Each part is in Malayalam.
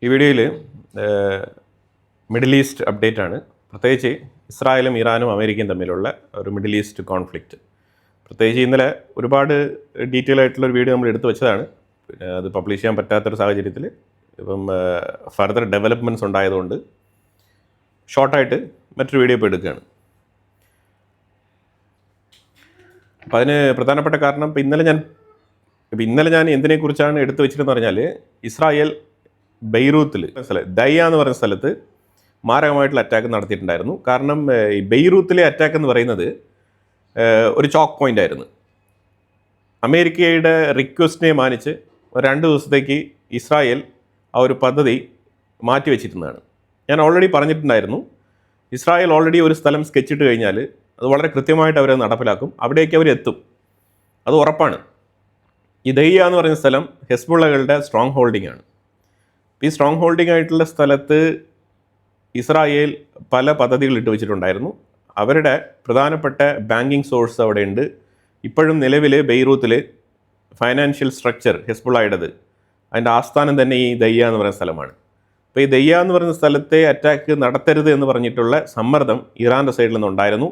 ഈ വീഡിയോയിൽ മിഡിൽ ഈസ്റ്റ് അപ്ഡേറ്റ് ആണ്. പ്രത്യേകിച്ച് ഇസ്രായേലും ഇറാനും അമേരിക്കയും തമ്മിലുള്ള ഒരു മിഡിൽ ഈസ്റ്റ് കോൺഫ്ലിക്റ്റ്. പ്രത്യേകിച്ച് ഇന്നലെ ഒരുപാട് ഡീറ്റെയിൽ ആയിട്ടുള്ളൊരു വീഡിയോ നമ്മൾ എടുത്തു വെച്ചതാണ്. പിന്നെ അത് പബ്ലിഷ് ചെയ്യാൻ പറ്റാത്തൊരു സാഹചര്യത്തിൽ ഇപ്പം ഫർദർ ഡെവലപ്മെൻറ്റ്സ് ഉണ്ടായതുകൊണ്ട് ഷോർട്ടായിട്ട് മറ്റൊരു വീഡിയോ ഇപ്പോൾ എടുക്കുകയാണ്. അപ്പം അതിന് പ്രധാനപ്പെട്ട കാരണം ഇന്നലെ ഞാൻ എന്തിനെക്കുറിച്ചാണ് എടുത്തു വെച്ചിട്ടെന്ന് പറഞ്ഞാൽ, ഇസ്രായേൽ ബെയ്റൂത്തിൽ ദയ്യ എന്ന് പറയുന്ന സ്ഥലത്ത് മാരകമായിട്ടുള്ള അറ്റാക്ക് നടത്തിയിട്ടുണ്ടായിരുന്നു. കാരണം ഈ ബെയ്റൂത്തിലെ അറ്റാക്ക് എന്ന് പറയുന്നത് ഒരു ചോക്ക് പോയിൻ്റ് ആയിരുന്നു. അമേരിക്കയുടെ റിക്വസ്റ്റിനെ മാനിച്ച് 2 ദിവസത്തേക്ക് ഇസ്രായേൽ ആ ഒരു പദ്ധതി മാറ്റിവെച്ചിരുന്നതാണ്. ഞാൻ ഓൾറെഡി പറഞ്ഞിട്ടുണ്ടായിരുന്നു, ഇസ്രായേൽ ഓൾറെഡി ഒരു സ്ഥലം സ്കെച്ചിട്ട് കഴിഞ്ഞാൽ അത് വളരെ കൃത്യമായിട്ട് അവരത് നടപ്പിലാക്കും, അവിടേക്ക് അവരെത്തും, അത് ഉറപ്പാണ്. ഈ ദയ്യ എന്ന് പറയുന്ന സ്ഥലം ഹെസ്ബുള്ളകളുടെ സ്ട്രോങ് ഹോൾഡിംഗ് ആണ്. ഈ സ്ട്രോങ് ഹോൾഡിംഗ് ആയിട്ടുള്ള സ്ഥലത്ത് ഇസ്രായേൽ പല പദ്ധതികൾ ഇട്ട് വെച്ചിട്ടുണ്ടായിരുന്നു. അവരുടെ പ്രധാനപ്പെട്ട ബാങ്കിങ് സോഴ്സ് അവിടെയുണ്ട്. ഇപ്പോഴും നിലവിൽ ബെയ്റൂത്തിൽ ഫൈനാൻഷ്യൽ സ്ട്രക്ചർ ഹെസ്ബുള്ളയുടേത്, അതിൻ്റെ ആസ്ഥാനം തന്നെ ഈ ദയ്യ എന്ന് പറയുന്ന സ്ഥലമാണ്. അപ്പോൾ ഈ ദയ്യ എന്ന് പറയുന്ന സ്ഥലത്തെ അറ്റാക്ക് നടത്തരുത് എന്ന് പറഞ്ഞിട്ടുള്ള സമ്മർദ്ദം ഇറാൻ്റെ സൈഡിൽ നിന്നുണ്ടായിരുന്നു.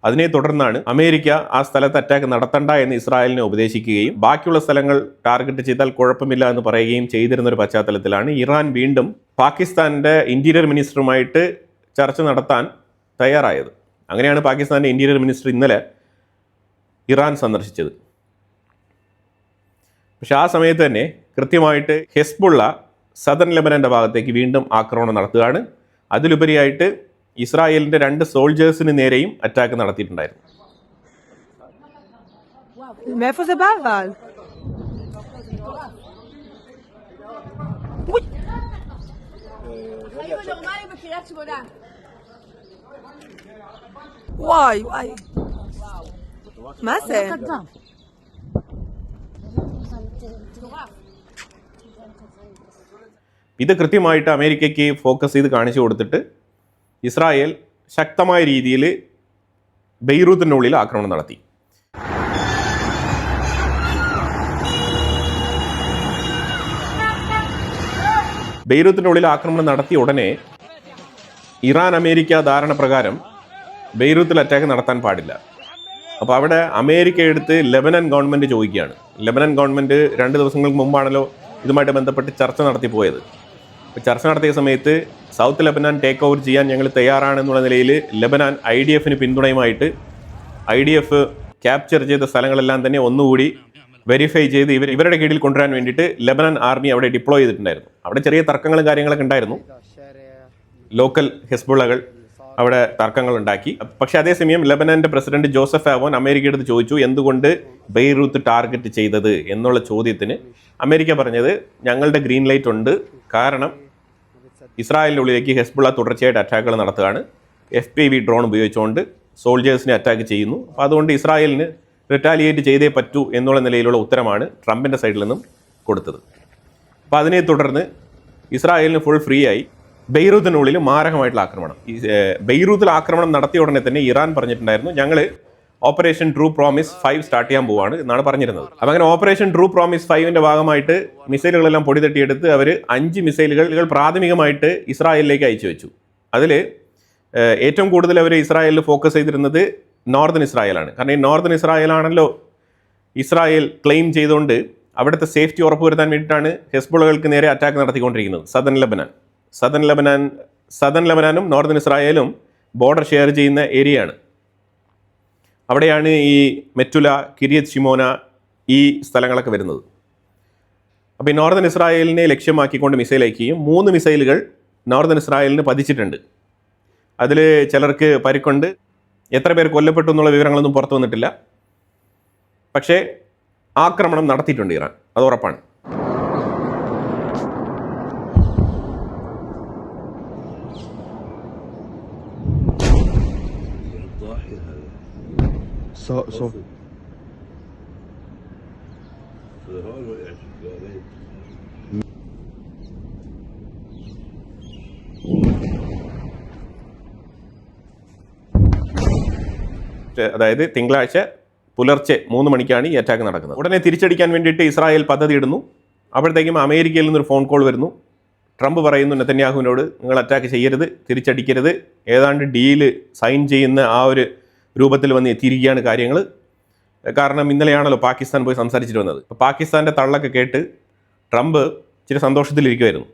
അതിനെ തുടർന്നാണ് അമേരിക്ക ആ സ്ഥലത്ത് അറ്റാക്ക് നടത്തണ്ട എന്ന് ഇസ്രായേലിനെ ഉപദേശിക്കുകയും ബാക്കിയുള്ള സ്ഥലങ്ങൾ ടാർഗറ്റ് ചെയ്താൽ കുഴപ്പമില്ല എന്ന് പറയുകയും ചെയ്തിരുന്നൊരു പശ്ചാത്തലത്തിലാണ് ഇറാൻ വീണ്ടും പാകിസ്ഥാൻ്റെ ഇൻറ്റീരിയർ മിനിസ്റ്ററുമായിട്ട് ചർച്ച നടത്താൻ തയ്യാറായത്. അങ്ങനെയാണ് പാകിസ്ഥാൻ്റെ ഇൻറ്റീരിയർ മിനിസ്റ്റർ ഇന്നലെ ഇറാൻ സന്ദർശിച്ചത്. പക്ഷെ ആ സമയത്ത് തന്നെ കൃത്യമായിട്ട് ഹെസ്ബുള്ള സദർൻ ലെബനൻ്റെ ഭാഗത്തേക്ക് വീണ്ടും ആക്രമണം നടത്തുകയാണ്. അതിലുപരിയായിട്ട് ഇസ്രായേലിൻ്റെ 2 സോൾജേഴ്സിന് നേരെയും അറ്റാക്ക് നടത്തിയിട്ടുണ്ടായിരുന്നു. ഇത് കൃത്യമായിട്ട് അമേരിക്കയ്ക്ക് ഫോക്കസ് ചെയ്ത് കാണിച്ചു കൊടുത്തിട്ട് ഇസ്രായേൽ ശക്തമായ രീതിയിൽ ബെയ്റൂത്തിനുള്ളിൽ ആക്രമണം നടത്തി. ബെയ്റൂത്തിനുള്ളിൽ ആക്രമണം നടത്തിയ ഉടനെ ഇറാൻ അമേരിക്ക ധാരണ പ്രകാരം ബെയ്റൂത്തിൽ അറ്റാക്ക് നടത്താൻ പാടില്ല. അപ്പോൾ അവിടെ അമേരിക്ക എടുത്ത് ലെബനൻ ഗവൺമെൻറ് ചോദിക്കുകയാണ്. ലെബനൻ ഗവൺമെൻറ് 2 ദിവസങ്ങൾക്ക് മുമ്പാണല്ലോ ഇതുമായിട്ട് ബന്ധപ്പെട്ട് ചർച്ച നടത്തി പോയത്. ചർച്ച നടത്തിയ സമയത്ത് സൗത്ത് ലെബനാൻ ടേക്ക് ഓവർ ചെയ്യാൻ ഞങ്ങൾ തയ്യാറാണെന്നുള്ള നിലയിൽ ലെബനാൻ IDFന് പിന്തുണയുമായിട്ട് IDF ക്യാപ്ചർ ചെയ്ത സ്ഥലങ്ങളെല്ലാം തന്നെ ഒന്നുകൂടി വെരിഫൈ ചെയ്ത് ഇവരുടെ കീഴിൽ കൊണ്ടുവരാൻ വേണ്ടിയിട്ട് ലെബനാൻ ആർമി അവിടെ ഡിപ്ലോയ് ചെയ്തിട്ടുണ്ടായിരുന്നു. അവിടെ ചെറിയ തർക്കങ്ങളും കാര്യങ്ങളൊക്കെ ഉണ്ടായിരുന്നു. ലോക്കൽ ഹെസ്ബുള്ളകൾ അവിടെ തർക്കങ്ങൾ ഉണ്ടാക്കി. പക്ഷേ അതേസമയം ലെബനാൻ്റെ പ്രസിഡന്റ് ജോസഫ് ആവോൻ അമേരിക്കയുടെ അടുത്ത് ചോദിച്ചു, എന്തുകൊണ്ട് ബെയ്റൂത്ത് ടാർഗറ്റ് ചെയ്തത് എന്നുള്ള ചോദ്യത്തിന് അമേരിക്ക പറഞ്ഞത്, ഞങ്ങളുടെ ഗ്രീൻ ലൈറ്റ് ഉണ്ട്, കാരണം ഇസ്രായേലിൻ്റെ ഉള്ളിലേക്ക് ഹെസ്ബുള്ള തുടർച്ചയായിട്ട് അറ്റാക്കുകൾ നടത്തുകയാണ്, FPV ഡ്രോൺ ഉപയോഗിച്ചുകൊണ്ട് സോൾജേഴ്സിനെ അറ്റാക്ക് ചെയ്യുന്നു, അപ്പോൾ അതുകൊണ്ട് ഇസ്രായേലിന് റിറ്റാലിയേറ്റ് ചെയ്തേ പറ്റൂ എന്നുള്ള നിലയിലുള്ള ഉത്തരമാണ് ട്രംപിൻ്റെ സൈഡിൽ നിന്നും കൊടുത്തത്. അപ്പോൾ അതിനെ തുടർന്ന് ഇസ്രായേലിന് ഫുൾ ഫ്രീ ആയി ബെയ്റൂത്തിനുള്ളിൽ മാരകമായിട്ടുള്ള ആക്രമണം. ഈ ബെയ്റൂത്തിൽ ആക്രമണം നടത്തിയ ഉടനെ തന്നെ ഇറാൻ പറഞ്ഞിട്ടുണ്ടായിരുന്നു, ഞങ്ങൾ ഓപ്പറേഷൻ ട്രൂ പ്രോമിസ് 5 സ്റ്റാർട്ട് ചെയ്യാൻ പോവാണ് എന്നാണ് പറഞ്ഞിരുന്നത്. അപ്പം അങ്ങനെ ഓപ്പറേഷൻ ട്രൂ പ്രോമിസ് 5ൻ്റെ ഭാഗമായിട്ട് മിസൈലുകളെല്ലാം പൊടി തട്ടിയെടുത്ത് അവർ 5 മിസൈലുകൾ പ്രാഥമികമായിട്ട് ഇസ്രായേലിലേക്ക് അയച്ചു വെച്ചു. അതിൽ ഏറ്റവും കൂടുതൽ അവർ ഇസ്രായേലിൽ ഫോക്കസ് ചെയ്തിരുന്നത് നോർത്തേൺ ഇസ്രായേലാണ്. കാരണം ഈ നോർത്തേൺ ഇസ്രായേലാണല്ലോ ഇസ്രായേൽ ക്ലെയിം ചെയ്തുകൊണ്ട് അവിടുത്തെ സേഫ്റ്റി ഉറപ്പുവരുത്താൻ വേണ്ടിയിട്ടാണ് ഹെസ്ബുള്ളകൾക്ക് നേരെ അറ്റാക്ക് നടത്തിക്കൊണ്ടിരിക്കുന്നത്. സദർൻ ലെബനാനും നോർത്തേൺ ഇസ്രായേലും ബോർഡർ ഷെയർ ചെയ്യുന്ന ഏരിയയാണ്. അവിടെയാണ് ഈ മെറ്റുല, കിരിയത് ഷിമോന ഈ സ്ഥലങ്ങളൊക്കെ വരുന്നത്. അപ്പോൾ ഈ നോർത്തേൺ ഇസ്രായേലിനെ ലക്ഷ്യമാക്കിക്കൊണ്ട് മിസൈൽ അയക്കുകയും 3 മിസൈലുകൾ നോർത്തേൺ ഇസ്രായേലിന് പതിച്ചിട്ടുണ്ട്. അതിൽ ചിലർക്ക് പരിക്കുണ്ട്. എത്ര പേർ കൊല്ലപ്പെട്ടു എന്നുള്ള വിവരങ്ങളൊന്നും പുറത്തു വന്നിട്ടില്ല. പക്ഷേ ആക്രമണം നടത്തിയിട്ടുണ്ട് ഇറാൻ, അത് ഉറപ്പാണ്. അതായത് തിങ്കളാഴ്ച പുലർച്ചെ 3 മണിക്കാണ് ഈ അറ്റാക്ക് നടക്കുന്നത്. ഉടനെ തിരിച്ചടിക്കാൻ വേണ്ടിയിട്ട് ഇസ്രായേൽ പദ്ധതി ഇടുന്നു. അപ്പോഴത്തേക്കും അമേരിക്കയിൽ നിന്നൊരു ഫോൺ കോൾ വരുന്നു, ട്രംപ് പറയുന്നു നെതന്യാഹുവിനോട് നിങ്ങൾ അറ്റാക്ക് ചെയ്യരുത്, തിരിച്ചടിക്കരുത്, ഏതാണ്ട് ഡീല് സൈൻ ചെയ്യുന്ന ആ ഒരു രൂപത്തിൽ വന്ന് എത്തിയിരിക്കുകയാണ് കാര്യങ്ങൾ. കാരണം ഇന്നലെയാണല്ലോ പാകിസ്ഥാൻ പോയി സംസാരിച്ചിട്ട് വന്നത്. അപ്പോൾ പാകിസ്ഥാൻ്റെ തള്ളൊക്കെ കേട്ട് ട്രംപ് ഇച്ചിരി സന്തോഷത്തിലിരിക്കുമായിരുന്നു.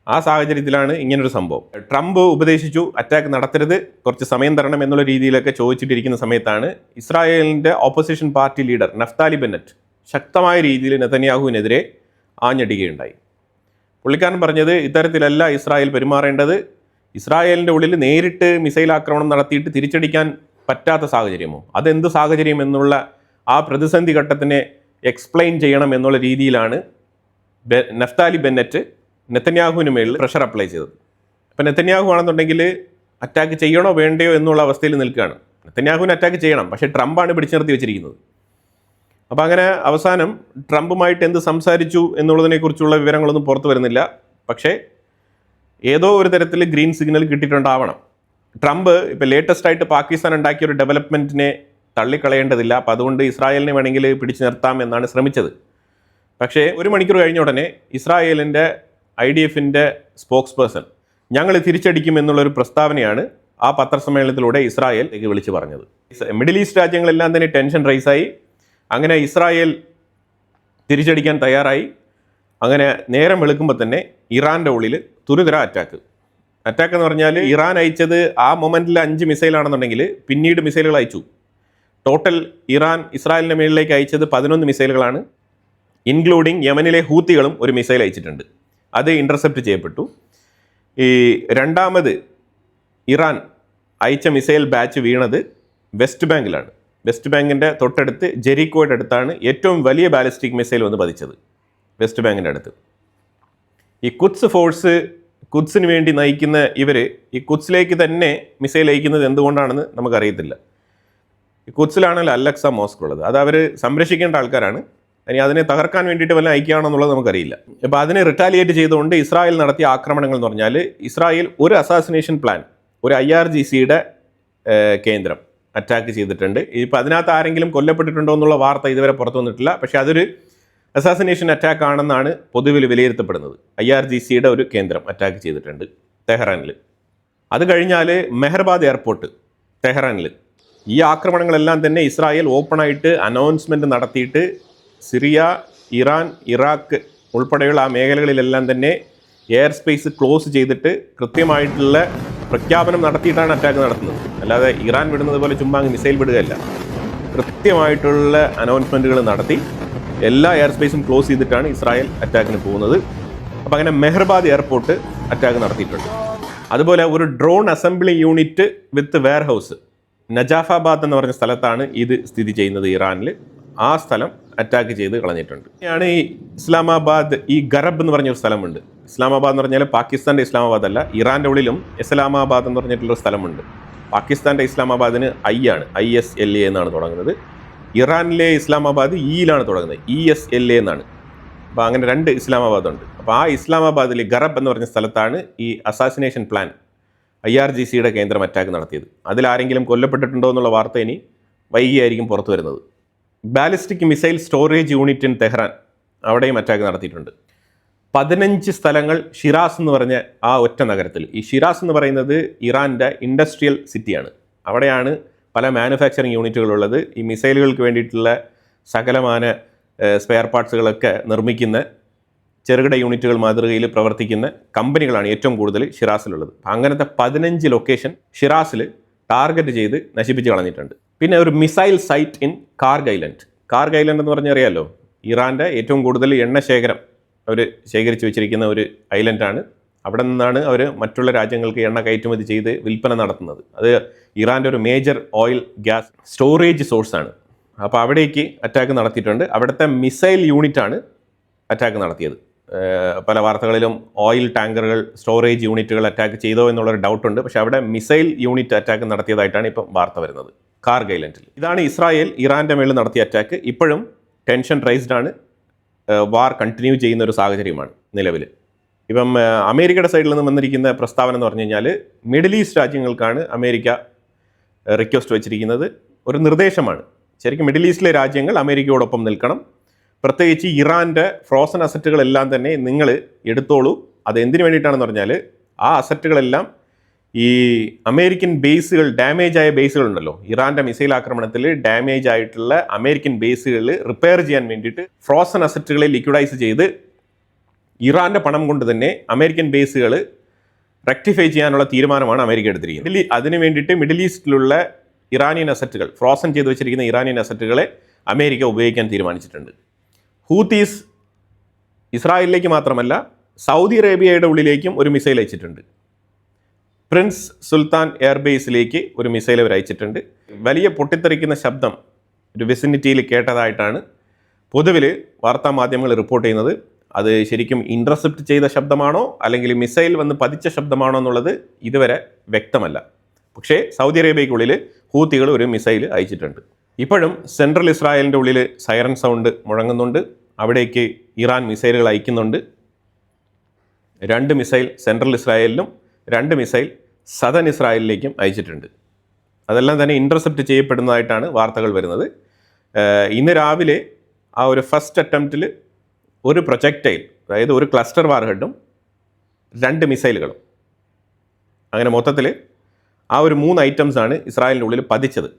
ആ സാഹചര്യത്തിലാണ് ഇങ്ങനൊരു സംഭവം. ട്രംപ് ഉപദേശിച്ചു അറ്റാക്ക് നടത്തരുത്, കുറച്ച് സമയം തരണം എന്നുള്ള രീതിയിലൊക്കെ ചോദിച്ചിട്ടിരിക്കുന്ന സമയത്താണ് ഇസ്രായേലിൻ്റെ opposition party leader Naphtali Bennett ശക്തമായ രീതിയിൽ നെതന്യാഹുവിനെതിരെ ആഞ്ഞടിക്കുകയുണ്ടായി. പുള്ളിക്കാരൻ പറഞ്ഞത് ഇത്തരത്തിലല്ല ഇസ്രായേൽ പെരുമാറേണ്ടത്, ഇസ്രായേലിൻ്റെ ഉള്ളിൽ നേരിട്ട് മിസൈൽ ആക്രമണം നടത്തിയിട്ട് തിരിച്ചടിക്കാൻ പറ്റാത്ത സാഹചര്യമോ, അതെന്ത് സാഹചര്യം എന്നുള്ള ആ പ്രതിസന്ധി ഘട്ടത്തിനെ എക്സ്പ്ലെയിൻ ചെയ്യണം എന്നുള്ള രീതിയിലാണ് നഫ്താലി ബെന്നറ്റ് നെതന്യാഹുവിന് മേളിൽ പ്രഷർ അപ്ലൈ ചെയ്തത്. അപ്പം നെതന്യാഹു ആണെന്നുണ്ടെങ്കിൽ അറ്റാക്ക് ചെയ്യണോ വേണ്ടയോ എന്നുള്ള അവസ്ഥയിൽ നിൽക്കുകയാണ്. നെതന്യാഹുവിന് അറ്റാക്ക് ചെയ്യണം, പക്ഷേ ട്രംപാണ് പിടിച്ചു നിർത്തി വെച്ചിരിക്കുന്നത്. അപ്പോൾ അങ്ങനെ അവസാനം ട്രംപുമായിട്ട് എന്ത് സംസാരിച്ചു എന്നുള്ളതിനെക്കുറിച്ചുള്ള വിവരങ്ങളൊന്നും പുറത്തു വരുന്നില്ല. പക്ഷേ ഏതോ ഒരു തരത്തിൽ ഗ്രീൻ സിഗ്നൽ കിട്ടിയിട്ടുണ്ടാവണം. ട്രംപ് ഇപ്പോൾ ലേറ്റസ്റ്റ് ആയിട്ട് പാകിസ്ഥാൻ ഉണ്ടാക്കിയ ഒരു ഡെവലപ്മെൻറ്റിനെ തള്ളിക്കളയേണ്ടതില്ല, അപ്പോൾ അതുകൊണ്ട് ഇസ്രായേലിനെ വേണമെങ്കിൽ പിടിച്ചു നിർത്താം എന്നാണ് ശ്രമിച്ചത്. പക്ഷേ ഒരു മണിക്കൂർ കഴിഞ്ഞ ഉടനെ ഇസ്രായേലിൻ്റെ IDF-ൻ്റെ സ്പോക്സ് പേഴ്സൺ ഞങ്ങൾ തിരിച്ചടിക്കും എന്നുള്ളൊരു പ്രസ്താവനയാണ് ആ പത്രസമ്മേളനത്തിലൂടെ ഇസ്രായേലിലേക്ക് വിളിച്ചു പറഞ്ഞത്. മിഡിൽ ഈസ്റ്റ് രാജ്യങ്ങളെല്ലാം തന്നെ ടെൻഷൻ റൈസായി. അങ്ങനെ ഇസ്രായേൽ തിരിച്ചടിക്കാൻ തയ്യാറായി. അങ്ങനെ നേരം വെളുക്കുമ്പോൾ തന്നെ ഇറാൻ്റെ ഉള്ളിൽ തുരുതര അറ്റാക്ക് എന്ന് പറഞ്ഞാൽ ഇറാൻ അയച്ചത് ആ മൊമെൻറ്റിൽ 5 മിസൈലാണെന്നുണ്ടെങ്കിൽ പിന്നീട് മിസൈലുകൾ അയച്ചു. ടോട്ടൽ ഇറാൻ ഇസ്രായേലിൻ്റെ മേളിലേക്ക് അയച്ചത് 11 മിസൈലുകളാണ്. ഇൻക്ലൂഡിങ് യമനിലെ ഹൂത്തികളും ഒരു മിസൈൽ അയച്ചിട്ടുണ്ട്. അത് ഇൻ്റർസെപ്റ്റ് ചെയ്യപ്പെട്ടു. ഈ രണ്ടാമത് ഇറാൻ അയച്ച മിസൈൽ ബാച്ച് വീണത് വെസ്റ്റ് ബാങ്കിലാണ്. വെസ്റ്റ് ബാങ്കിൻ്റെ തൊട്ടടുത്ത് ജെറിക്കോയുടെ അടുത്താണ് ഏറ്റവും വലിയ ബാലിസ്റ്റിക് മിസൈൽ വന്ന് പതിച്ചത്, വെസ്റ്റ് ബാങ്കിൻ്റെ അടുത്ത്. ഈ ഖുദ്സ് ഫോഴ്സ്, ഖുദ്സിന് വേണ്ടി നയിക്കുന്ന ഇവർ ഈ ഖുദ്സിലേക്ക് തന്നെ മിസൈൽ അയക്കുന്നത് എന്തുകൊണ്ടാണെന്ന് നമുക്കറിയത്തില്ല. ഈ ഖുദ്സിലാണല്ലോ അൽ-അഖ്സ മോസ്ക് ഉള്ളത്. അത് അവർ സംരക്ഷിക്കേണ്ട ആൾക്കാരാണ്. ഇനി അതിനെ തകർക്കാൻ വേണ്ടിയിട്ട് വല്ല അയക്കുകയാണെന്നുള്ളത് നമുക്കറിയില്ല. അപ്പോൾ അതിനെ റിട്ടാലിയേറ്റ് ചെയ്തുകൊണ്ട് ഇസ്രായേൽ നടത്തിയ ആക്രമണങ്ങൾ എന്ന് പറഞ്ഞാൽ ഇസ്രായേൽ ഒരു അസാസിനേഷൻ പ്ലാൻ, ഒരു IRGCയുടെ കേന്ദ്രം അറ്റാക്ക് ചെയ്തിട്ടുണ്ട്. ഇപ്പോൾ അതിനകത്ത് ആരെങ്കിലും കൊല്ലപ്പെട്ടിട്ടുണ്ടോ എന്നുള്ള വാർത്ത ഇതുവരെ പുറത്തു വന്നിട്ടില്ല. പക്ഷേ അതൊരു അസാസിനേഷൻ അറ്റാക്ക് ആണെന്നാണ് പൊതുവിൽ വിലയിരുത്തപ്പെടുന്നത്. IRGCയുടെ ഒരു കേന്ദ്രം അറ്റാക്ക് ചെയ്തിട്ടുണ്ട് തെഹ്റാനിൽ. അത് കഴിഞ്ഞാൽ മെഹർബാദ് എയർപോർട്ട് തെഹ്റാനിൽ. ഈ ആക്രമണങ്ങളെല്ലാം തന്നെ ഇസ്രായേൽ ഓപ്പണായിട്ട് അനൗൺസ്മെൻറ്റ് നടത്തിയിട്ട് സിറിയ, ഇറാൻ, ഇറാഖ് ഉൾപ്പെടെയുള്ള ആ മേഖലകളിലെല്ലാം തന്നെ എയർ സ്പേസ് ക്ലോസ് ചെയ്തിട്ട് കൃത്യമായിട്ടുള്ള പ്രഖ്യാപനം നടത്തിയിട്ടാണ് അറ്റാക്ക് നടത്തുന്നത്. അല്ലാതെ ഇറാൻ വിടുന്നത് പോലെ ചുമ്മാ മിസൈൽ വിടുകയല്ല. കൃത്യമായിട്ടുള്ള അനൗൺസ്മെൻറ്റുകൾ നടത്തി എല്ലാ എയർ സ്പേസും ക്ലോസ് ചെയ്തിട്ടാണ് ഇസ്രായേൽ അറ്റാക്കിന് പോകുന്നത്. അപ്പോൾ അങ്ങനെ മെഹർബാദ് എയർപോർട്ട് അറ്റാക്ക് നടത്തിയിട്ടുണ്ട്. അതുപോലെ ഒരു drone assembly unit with warehouse Najafabad എന്ന് പറഞ്ഞ സ്ഥലത്താണ് ഇത് സ്ഥിതി ചെയ്യുന്നത് ഇറാനിൽ. ആ സ്ഥലം അറ്റാക്ക് ചെയ്ത് കളഞ്ഞിട്ടുണ്ട്. ആണ് ഈ ഇസ്ലാമാബാദ്, ഈ ഗറബ് എന്ന് പറഞ്ഞൊരു സ്ഥലമുണ്ട്. ഇസ്ലാമാബാദ് എന്ന് പറഞ്ഞാൽ പാകിസ്ഥാൻ്റെ ഇസ്ലാമാബാദ് അല്ല, ഇറാൻ്റെ ഉള്ളിലും ഇസ്ലാമാബാദ് എന്ന് പറഞ്ഞിട്ടുള്ളൊരു സ്ഥലമുണ്ട്. പാകിസ്ഥാൻ്റെ ഇസ്ലാമാബാദിന് ISLA എന്നാണ് തുടങ്ങുന്നത്. ഇറാനിലെ ഇസ്ലാമാബാദ് ഇയിലാണ് തുടങ്ങുന്നത്, ESLA എന്നാണ്. അപ്പോൾ അങ്ങനെ 2 ഇസ്ലാമാബാദ് ഉണ്ട്. അപ്പോൾ ആ ഇസ്ലാമാബാദിൽ ഗറബ് എന്ന് പറഞ്ഞ സ്ഥലത്താണ് ഈ അസാസിനേഷൻ പ്ലാൻ IRGCയുടെ കേന്ദ്രം അറ്റാക്ക് നടത്തിയത്. അതിലാരെങ്കിലും കൊല്ലപ്പെട്ടിട്ടുണ്ടോ എന്നുള്ള വാർത്ത ഇനി വൈകിയായിരിക്കും പുറത്തു വരുന്നത്. Ballistic missile storage unit in Tehran, അവിടെയും അറ്റാക്ക് നടത്തിയിട്ടുണ്ട്. 15 സ്ഥലങ്ങൾ ഷിറാസ് എന്ന് പറഞ്ഞ ആ ഒറ്റ നഗരത്തിൽ. ഈ ഷിറാസ് എന്ന് പറയുന്നത് ഇറാൻ്റെ ഇൻഡസ്ട്രിയൽ സിറ്റിയാണ്. അവിടെയാണ് പല മാനുഫാക്ചറിങ് യൂണിറ്റുകളുള്ളത്. ഈ മിസൈലുകൾക്ക് വേണ്ടിയിട്ടുള്ള സകലമാന സ്പെയർ പാർട്സുകളൊക്കെ നിർമ്മിക്കുന്ന ചെറുകിട യൂണിറ്റുകൾ മാതൃകയിൽ പ്രവർത്തിക്കുന്ന കമ്പനികളാണ് ഏറ്റവും കൂടുതൽ ഷിറാസിലുള്ളത്. അങ്ങനത്തെ 15 ലൊക്കേഷൻ ഷിറാസിൽ ടാർഗറ്റ് ചെയ്ത് നശിപ്പിച്ച് കളഞ്ഞിട്ടുണ്ട്. പിന്നെ ഒരു missile site in Kharg island. Kharg island എന്ന് പറഞ്ഞാൽ അറിയാമല്ലോ, ഇറാൻ്റെ ഏറ്റവും കൂടുതൽ എണ്ണ ശേഖരം അവർ ശേഖരിച്ച് വെച്ചിരിക്കുന്ന ഒരു ഐലൻഡാണ്. അവിടെ നിന്നാണ് അവർ മറ്റുള്ള രാജ്യങ്ങൾക്ക് എണ്ണ കയറ്റുമതി ചെയ്ത് വിൽപ്പന നടത്തുന്നത്. അത് ഇറാൻ്റെ ഒരു മേജർ ഓയിൽ ഗ്യാസ് സ്റ്റോറേജ് സോഴ്സാണ്. അപ്പോൾ അവിടേക്ക് അറ്റാക്ക് നടത്തിയിട്ടുണ്ട്. അവിടുത്തെ മിസൈൽ യൂണിറ്റാണ് അറ്റാക്ക് നടത്തിയത്. പല വാർത്തകളിലും ഓയിൽ ടാങ്കറുകൾ, സ്റ്റോറേജ് യൂണിറ്റുകൾ അറ്റാക്ക് ചെയ്തോ എന്നുള്ളൊരു ഡൗട്ടുണ്ട്. പക്ഷേ അവിടെ മിസൈൽ യൂണിറ്റ് അറ്റാക്ക് നടത്തിയതായിട്ടാണ് ഇപ്പം വാർത്ത വരുന്നത് കാർഗ് ഐലൻഡിൽ. ഇതാണ് ഇസ്രായേൽ ഇറാൻ്റെ മേളിൽ നടത്തിയ അറ്റാക്ക്. ഇപ്പോഴും ടെൻഷൻ റൈസ്ഡ് ആണ്. വാർ കണ്ടിന്യൂ ചെയ്യുന്ന ഒരു സാഹചര്യമാണ് നിലവിൽ. ഇപ്പം അമേരിക്കയുടെ സൈഡിൽ നിന്ന് വന്നിരിക്കുന്ന പ്രസ്താവന എന്ന് പറഞ്ഞു കഴിഞ്ഞാൽ മിഡിൽ ഈസ്റ്റ് രാജ്യങ്ങൾക്കാണ് അമേരിക്ക റിക്വസ്റ്റ് വെച്ചിരിക്കുന്നത്. ഒരു നിർദ്ദേശമാണ്. ശരിക്കും മിഡിൽ ഈസ്റ്റിലെ രാജ്യങ്ങൾ അമേരിക്കയോടൊപ്പം നിൽക്കണം. പ്രത്യേകിച്ച് ഇറാൻ്റെ ഫ്രോസൺ അസറ്റുകളെല്ലാം തന്നെ നിങ്ങൾ എടുത്തോളൂ, അത് എന്തിനു വേണ്ടിയിട്ടാണെന്ന് പറഞ്ഞാൽ ആ അസറ്റുകളെല്ലാം ഈ അമേരിക്കൻ ബേസുകൾ, ഡാമേജ് ആയ ബേസുകൾ ഉണ്ടല്ലോ, ഇറാന്റെ മിസൈൽ ആക്രമണത്തിൽ ഡാമേജ് ആയിട്ടുള്ള അമേരിക്കൻ ബേസുകൾ റിപ്പയർ ചെയ്യാൻ വേണ്ടിയിട്ട് ഫ്രോസൺ അസറ്റുകളെ ലിക്വിഡൈസ് ചെയ്ത് ഇറാന്റെ പണം കൊണ്ട് തന്നെ അമേരിക്കൻ ബേസുകൾ റെക്ടിഫൈ ചെയ്യാനുള്ള തീരുമാനമാണ് അമേരിക്ക എടുത്തിരിക്കുന്നത്. അതിനു വേണ്ടിയിട്ട് മിഡിൽ ഈസ്റ്റിലുള്ള ഇറാനിയൻ അസറ്റുകൾ, ഫ്രോസൺ ചെയ്ത് വെച്ചിരിക്കുന്ന ഇറാനിയൻ അസറ്റുകളെ അമേരിക്ക ഉപയോഗിക്കാൻ തീരുമാനിച്ചിട്ടുണ്ട്. ഹൂത്തീസ് ഇസ്രായേലിലേക്ക് മാത്രമല്ല സൗദി അറേബ്യയുടെ ഉള്ളിലേക്കും ഒരു മിസൈൽ അയച്ചിട്ടുണ്ട്. പ്രിൻസ് സുൽത്താൻ എയർബേസിലേക്ക് ഒരു മിസൈൽ അവർ അയച്ചിട്ടുണ്ട്. വലിയ പൊട്ടിത്തെറിക്കുന്ന ശബ്ദം ഒരു വിസിനിറ്റിയിൽ കേട്ടതായിട്ടാണ് പൊതുവിൽ വാർത്താമാധ്യമങ്ങൾ റിപ്പോർട്ട് ചെയ്യുന്നത്. അത് ശരിക്കും ഇൻ്റർസെപ്റ്റ് ചെയ്ത ശബ്ദമാണോ അല്ലെങ്കിൽ മിസൈൽ വന്ന് പതിച്ച ശബ്ദമാണോ എന്നുള്ളത് ഇതുവരെ വ്യക്തമല്ല. പക്ഷേ സൗദി അറേബ്യയ്ക്കുള്ളിൽ ഹൂത്തികൾ ഒരു മിസൈൽ അയച്ചിട്ടുണ്ട്. ഇപ്പോഴും സെൻട്രൽ ഇസ്രായേലിൻ്റെ ഉള്ളിൽ സൈറൻ സൗണ്ട് മുഴങ്ങുന്നുണ്ട്. അവിടേക്ക് ഇറാൻ മിസൈലുകൾ അയക്കുന്നുണ്ട്. 2 മിസൈൽ സെൻട്രൽ ഇസ്രായേലിലും 2 മിസൈൽ സദൻ ഇസ്രായേലിലേക്കും അയച്ചിട്ടുണ്ട്. അതെല്ലാം തന്നെ ഇൻ്റർസെപ്റ്റ് ചെയ്യപ്പെടുന്നതായിട്ടാണ് വാർത്തകൾ വരുന്നത്. ഇന്ന് രാവിലെ ആ ഒരു ഫസ്റ്റ് അറ്റംപ്റ്റിൽ ഒരു പ്രൊജക്ടൈൽ, അതായത് ഒരു ക്ലസ്റ്റർ വാർഹെഡും 2 മിസൈലുകളും, അങ്ങനെ മൊത്തത്തിൽ ആ ഒരു 3 ഐറ്റംസാണ് ഇസ്രായേലിൻ്റെ ഉള്ളിൽ പതിച്ചത്.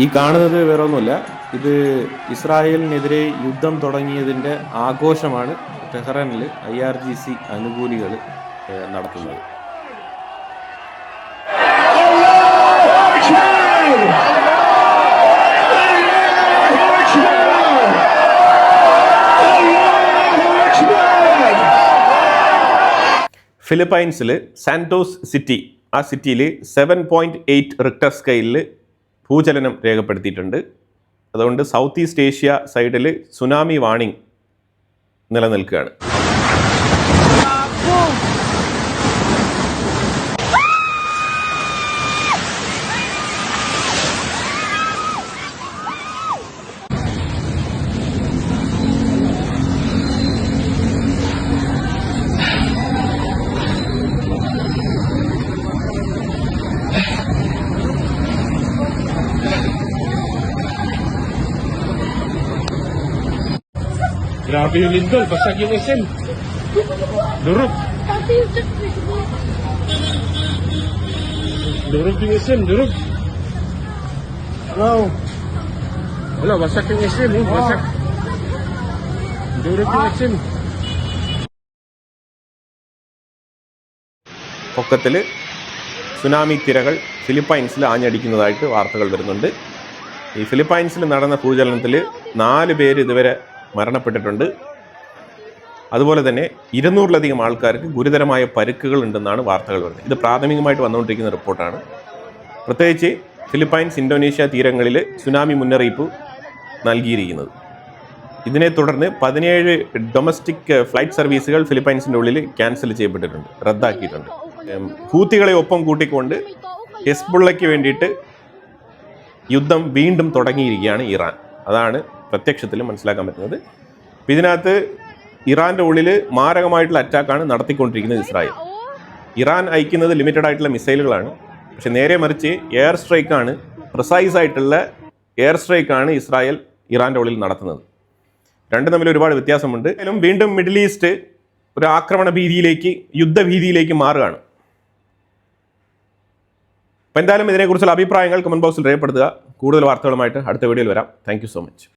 ഈ കാണുന്നത് വേറെ ഒന്നുമില്ല, ഇത് ഇസ്രായേലിനെതിരെ യുദ്ധം തുടങ്ങിയതിൻ്റെ ആഘോഷമാണ് ടെഹ്റാനിൽ IRGC അനുകൂലികൾ നടത്തുന്നത്. ഫിലിപ്പൈൻസിൽ സാന്റോസ് സിറ്റി, ആ സിറ്റിയിൽ 7.8 റിക്ടർ സ്കെയിലിൽ ഭൂചലനം രേഖപ്പെടുത്തിയിട്ടുണ്ട്. അതുകൊണ്ട് സൗത്ത് ഈസ്റ്റ് ഏഷ്യ സൈഡിൽ സുനാമി വാർണിംഗ് നിലനിൽക്കുകയാണ്. Grabe yung lindol, basag yung SM. Durog. Durog yung SM, durog. Wow. Wala, basag yung SM, basag. Durog yung SM. പൊക്കത്തിൽ സുനാമി തിരകൾ ഫിലിപ്പൈൻസിൽ ആഞ്ഞടിക്കുന്നതായിട്ട് വാർത്തകൾ വരുന്നുണ്ട്. ഈ ഫിലിപ്പൈൻസിൽ നടന്ന ഭൂചലനത്തിൽ 4 പേര് ഇതുവരെ മരണപ്പെട്ടിട്ടുണ്ട്. അതുപോലെ തന്നെ 200-ലധികം ആൾക്കാർക്ക് ഗുരുതരമായ പരിക്കുകൾ ഉണ്ടെന്നാണ് വാർത്തകൾ വരുന്നത്. ഇത് പ്രാഥമികമായിട്ട് വന്നുകൊണ്ടിരിക്കുന്ന റിപ്പോർട്ടാണ്. പ്രത്യേകിച്ച് ഫിലിപ്പൈൻസ്, ഇന്തോനേഷ്യ തീരങ്ങളിൽ സുനാമി മുന്നറിയിപ്പ് നൽകിയിരിക്കുന്നത്. ഇതിനെ തുടർന്ന് 17 ഡൊമസ്റ്റിക് ഫ്ലൈറ്റ് സർവീസുകൾ ഫിലിപ്പൈൻസിൻ്റെ ഉള്ളിൽ ക്യാൻസൽ ചെയ്യപ്പെട്ടിട്ടുണ്ട്, റദ്ദാക്കിയിട്ടുണ്ട്. ഹൂത്തികളെ ഒപ്പം കൂട്ടിക്കൊണ്ട് ഹിസ്ബുള്ളയ്ക്ക് വേണ്ടിയിട്ട് യുദ്ധം വീണ്ടും തുടങ്ങിയിരിക്കുകയാണ് ഇറാൻ. അതാണ് പ്രത്യക്ഷത്തിൽ മനസ്സിലാക്കാൻ പറ്റുന്നത്. ഇതിനകത്ത് ഇറാൻ്റെ ഉള്ളിൽ മാരകമായിട്ടുള്ള അറ്റാക്കാണ് നടത്തിക്കൊണ്ടിരിക്കുന്നത് ഇസ്രായേൽ. ഇറാൻ അയക്കുന്നത് ലിമിറ്റഡ് ആയിട്ടുള്ള മിസൈലുകളാണ്, പക്ഷെ നേരെ മറിച്ച് എയർ സ്ട്രൈക്കാണ്, പ്രിസൈസ് ആയിട്ടുള്ള എയർ സ്ട്രൈക്കാണ് ഇസ്രായേൽ ഇറാൻ്റെ ഉള്ളിൽ നടത്തുന്നത്. രണ്ടും തമ്മിൽ ഒരുപാട് വ്യത്യാസമുണ്ട്. വീണ്ടും മിഡിൽ ഈസ്റ്റ് ഒരു ആക്രമണ ഭീതിയിലേക്ക്, യുദ്ധഭീതിയിലേക്ക് മാറുകയാണ്. അപ്പോൾ എന്തായാലും ഇതിനെക്കുറിച്ചുള്ള അഭിപ്രായങ്ങൾ കമൻറ്റ് ബോക്സിൽ രേഖപ്പെടുത്തുക. കൂടുതൽ വാർത്തകളുമായിട്ട് അടുത്ത വീഡിയോയിൽ വരാം. Thank you so much.